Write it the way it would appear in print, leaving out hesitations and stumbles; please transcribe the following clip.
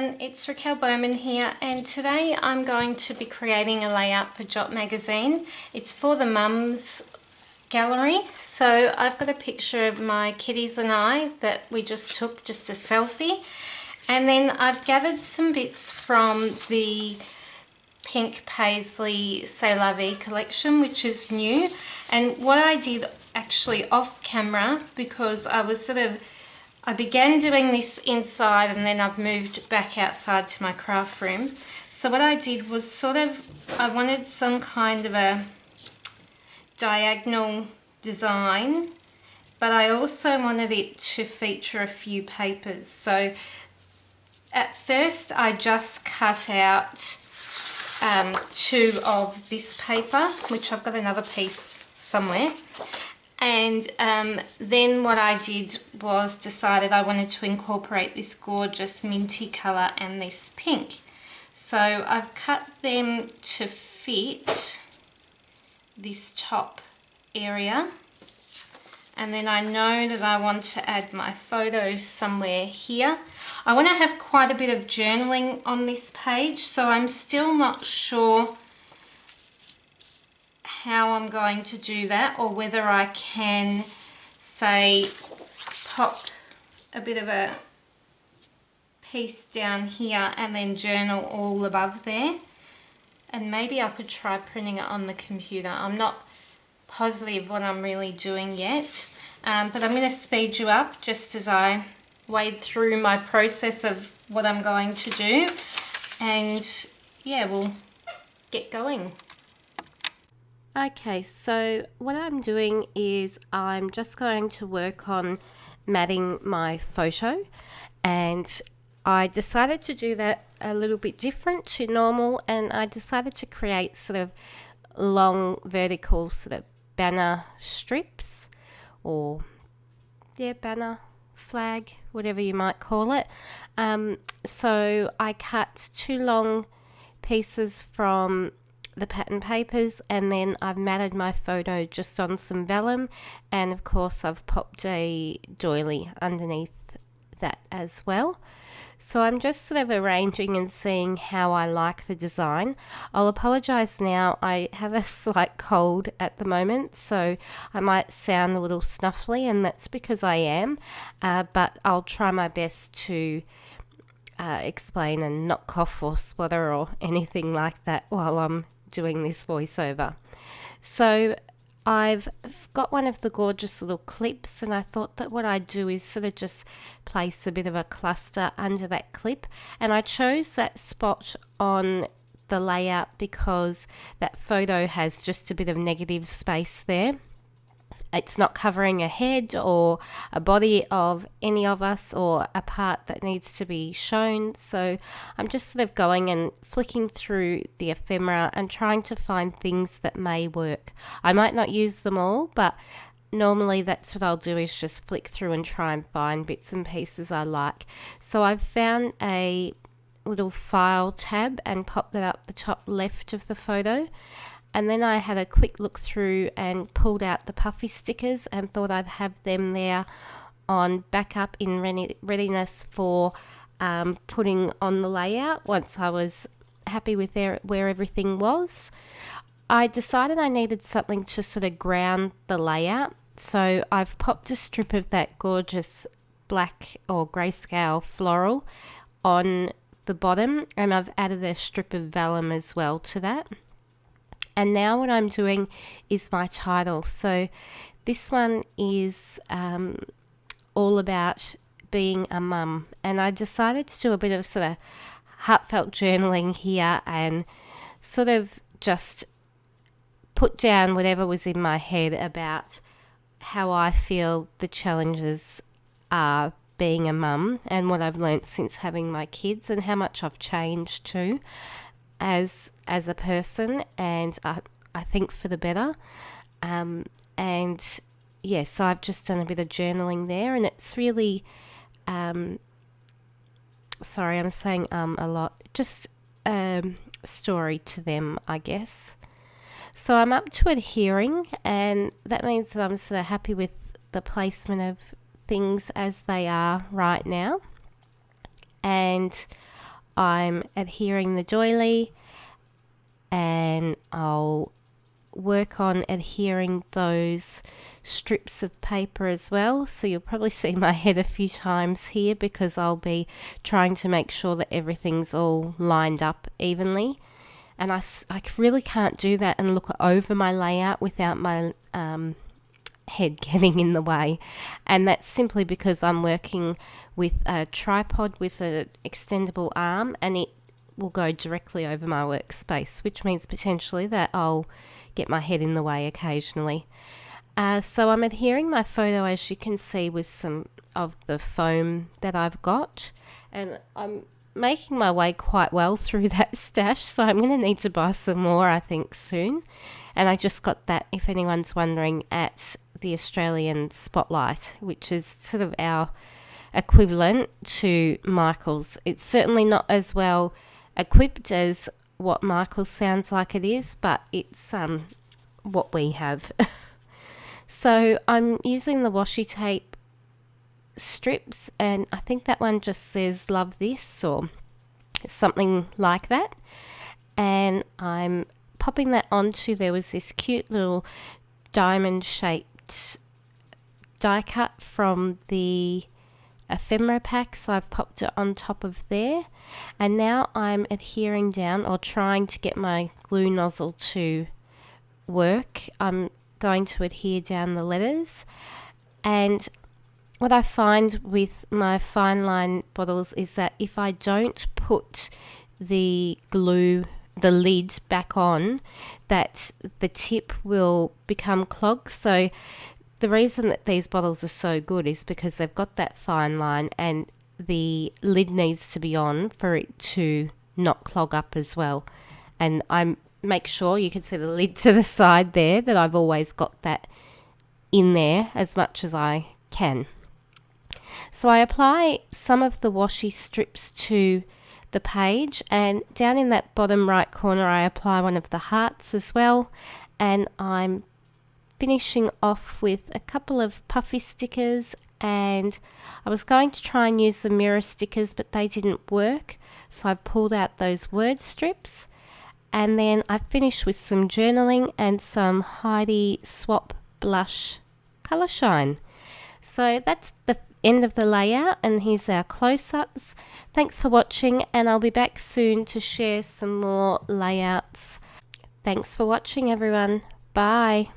everyone, it's Raquel Bowman here, and today I'm going to be creating a layout for Jot Magazine. It's for the Mums gallery. So I've got a picture of my kitties and I that we just took, just a selfie, and then I've gathered some bits from the pink Paislee C'est La Vie collection, which is new. And what I did actually off camera, because I began doing this inside and then I've moved back outside to my craft room. So what I did was I wanted some kind of a diagonal design, but I also wanted it to feature a few papers. So at first I just cut out two of this paper, which I've got another piece somewhere. And then what I did was decided I wanted to incorporate this gorgeous minty colour and this pink. So I've cut them to fit this top area. And then I know that I want to add my photo somewhere here. I want to have quite a bit of journaling on this page, so I'm still not sure how I'm going to do that, or whether I can, say, pop a bit of a piece down here and then journal all above there. And maybe I could try printing it on the computer. I'm not positive what I'm really doing yet, but I'm going to speed you up just as I wade through my process of what I'm going to do, and yeah, we'll get going. Okay, so what I'm doing is I'm just going to work on matting my photo, and I decided to do that a little bit different to normal, and I decided to create sort of long vertical sort of banner strips, or banner, flag, whatever you might call it. So I cut two long pieces from the pattern papers, and then I've matted my photo just on some vellum, and of course I've popped a doily underneath that as well. So I'm just sort of arranging and seeing how I like the design. I'll apologise now, I have a slight cold at the moment, so I might sound a little snuffly, and that's because I am, but I'll try my best to explain and not cough or splutter or anything like that while I'm doing this voiceover. So I've got one of the gorgeous little clips, and I thought that what I'd do is sort of just place a bit of a cluster under that clip, and I chose that spot on the layout because that photo has just a bit of negative space there. It's not covering a head or a body of any of us, or a part that needs to be shown. So I'm just sort of going and flicking through the ephemera and trying to find things that may work. I might not use them all, but normally that's what I'll do, is just flick through and try and find bits and pieces I like. So I've found a little file tab and popped that up the top left of the photo. And then I had a quick look through and pulled out the puffy stickers and thought I'd have them there on backup in readiness for putting on the layout once I was happy with where everything was. I decided I needed something to sort of ground the layout, so I've popped a strip of that gorgeous black or grayscale floral on the bottom, and I've added a strip of vellum as well to that. And now what I'm doing is my title. So this one is all about being a mum. And I decided to do a bit of sort of heartfelt journaling here and sort of just put down whatever was in my head about how I feel the challenges are being a mum, and what I've learnt since having my kids, and how much I've changed too as a person, and I think for the better. And yeah, so I've just done a bit of journaling there, and it's really sorry, I'm saying a lot, just story to them, I guess. So I'm up to adhering, and that means that I'm sort of happy with the placement of things as they are right now. And I'm adhering the doily, and I'll work on adhering those strips of paper as well. So you'll probably see my head a few times here because I'll be trying to make sure that everything's all lined up evenly. And I really can't do that and look over my layout without my head getting in the way. And that's simply because I'm working with a tripod with an extendable arm, and it will go directly over my workspace, which means potentially that I'll get my head in the way occasionally. So I'm adhering my photo, as you can see, with some of the foam that I've got, and I'm making my way quite well through that stash, so I'm going to need to buy some more, I think, soon. And I just got that, if anyone's wondering, at the Australian Spotlight, which is sort of our equivalent to Michael's. It's certainly not as well equipped as what Michael's sounds like it is, but it's what we have. So I'm using the washi tape strips, and I think that one just says "love this" or something like that, and I'm popping that onto, there was this cute little diamond shaped die cut from the ephemera pack, so I've popped it on top of there, and now I'm adhering down, or trying to get my glue nozzle to work. I'm going to adhere down the letters, and what I find with my fine line bottles is that if I don't put the lid back on, that the tip will become clogged. So the reason that these bottles are so good is because they've got that fine line, and the lid needs to be on for it to not clog up as well. And I make sure, you can see the lid to the side there, that I've always got that in there as much as I can. So I apply some of the washi strips to the page, and down in that bottom right corner I apply one of the hearts as well, and I'm finishing off with a couple of puffy stickers, and I was going to try and use the mirror stickers, but they didn't work, so I've pulled out those word strips, and then I finished with some journaling and some Heidi Swap Blush Colour Shine. So that's the end of the layout, and here's our close-ups. Thanks for watching, and I'll be back soon to share some more layouts. Thanks for watching, everyone. Bye.